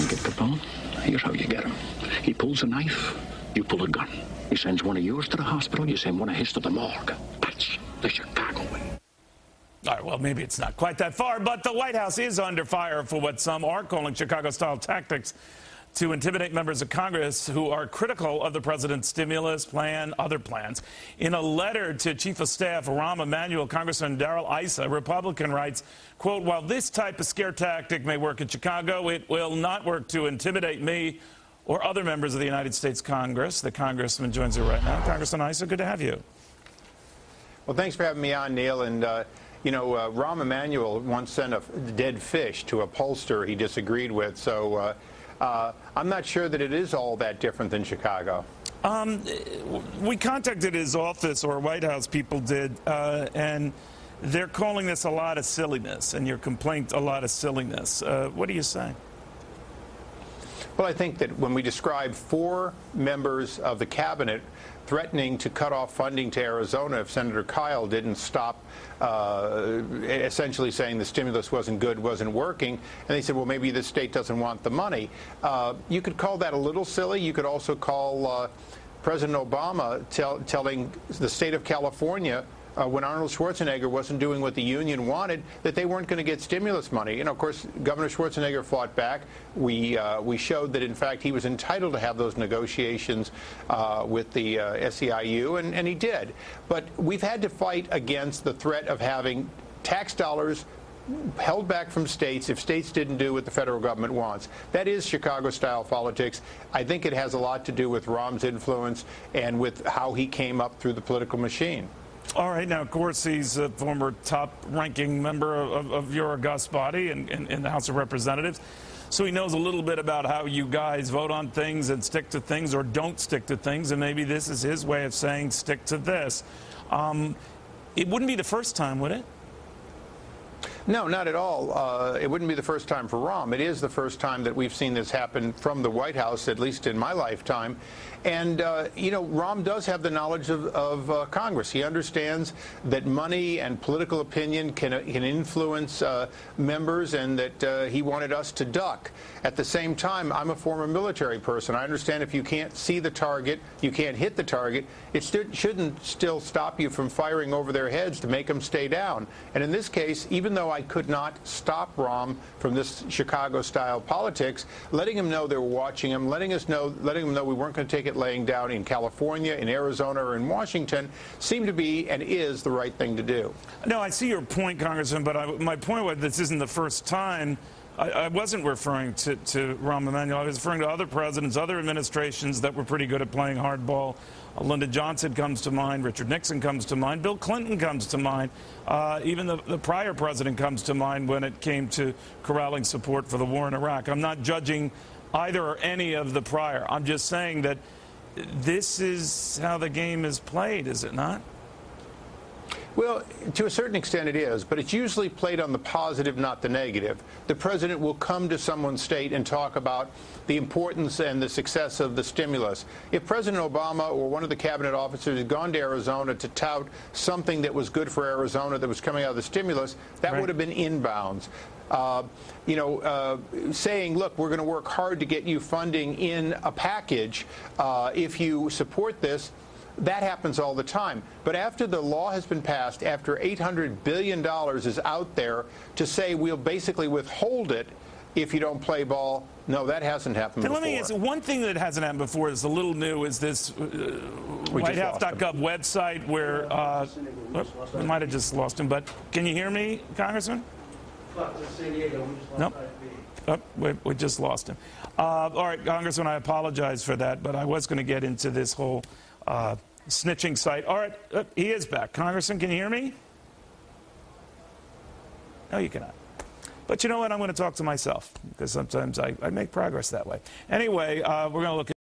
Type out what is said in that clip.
want to get Capone? Here's how you get him. He pulls a knife, you pull a gun. He sends one of yours to the hospital, you send one of his to the morgue. That's the Chicago way. All right, well, maybe it's not quite that far, but the White House is under fire for what some are calling Chicago-style tactics to intimidate members of Congress who are critical of the president's stimulus plan, other plans. In a letter to Chief of Staff Rahm Emmanuel, Congressman Darrell, Issa, Republican, writes, quote, while this type of scare tactic may work in Chicago, it will not work to intimidate me or other members of the United States Congress. The congressman joins us right now. Congressman Issa, good to have you. Well, thanks for having me on, Neil. And, you know, Rahm Emmanuel once sent a dead fish to a pollster he disagreed with. So I'm not sure that it is all that different than Chicago. We contacted his office, or White House people did, and they're calling this a lot of silliness, and your complaint a lot of silliness. What do you say? Well, I think that when we describe 4 members of the cabinet threatening to cut off funding to Arizona if Senator Kyle didn't stop essentially saying the stimulus wasn't good, wasn't working, and they said, well, maybe the state doesn't want the money. You could call that a little silly. You could also call President Obama telling the state of California when Arnold Schwarzenegger wasn't doing what the union wanted, that they weren't going to get stimulus money. And of course, Governor Schwarzenegger fought back. We showed that, in fact, he was entitled to have those negotiations with the SEIU, and he did. But we've had to fight against the threat of having tax dollars held back from states if states didn't do what the federal government wants. That is Chicago-style politics. I think it has a lot to do with Rahm's influence and with how he came up through the political machine. All right. Now, of course, he's a former top-ranking member of your august body in the House of Representatives. So he knows a little bit about how you guys vote on things and stick to things or don't stick to things. And maybe this is his way of saying stick to this. It wouldn't be the first time, would it? No, not at all. It wouldn't be the first time for Rahm. It is the first time that we've seen this happen from the White House, at least in my lifetime. And, you know, Rahm does have the knowledge of Congress. He understands that money and political opinion can influence members, and that he wanted us to duck. At the same time, I'm a former military person. I understand if you can't see the target, you can't hit the target, it shouldn't still stop you from firing over their heads to make them stay down. And in this case, even though I could not stop Rahm from this Chicago-style politics, letting him know they were watching him, letting him know we weren't going to take it laying down in California, in Arizona, or in Washington seemed to be and is the right thing to do. No, I see your point, Congressman, but my point was this isn't the first time. I wasn't referring to Rahm Emmanuel. I was referring to other presidents, other administrations that were pretty good at playing hardball. Lyndon Johnson comes to mind. Richard Nixon comes to mind. Bill Clinton comes to mind. Even the prior president comes to mind when it came to corralling support for the war in Iraq. I'm not judging either or any of the prior. I'm just saying that this is how the game is played, is it not? Well, to a certain extent it is, but it's usually played on the positive, not the negative. The president will come to someone's state and talk about the importance and the success of the stimulus. If President Obama or one of the cabinet officers had gone to Arizona to tout something that was good for Arizona that was coming out of the stimulus, that would have been inbounds. Saying, look, we're going to work hard to get you funding in a package if you support this. That happens all the time. But after the law has been passed, after $800 billion is out there, to say we'll basically withhold it if you don't play ball, no, that hasn't happened before. Let me ask, one thing that hasn't happened before is a little new is this WhiteHouse.gov website where we might have just lost him, but can you hear me, Congressman? Nope. Oh, we just lost him. All right, Congressman, I apologize for that, but I was going to get into this whole snitching site. All right, he is back. Congressman, can you hear me? No, you cannot. But you know what? I'm going to talk to myself because sometimes I make progress that way. Anyway, we're going to look at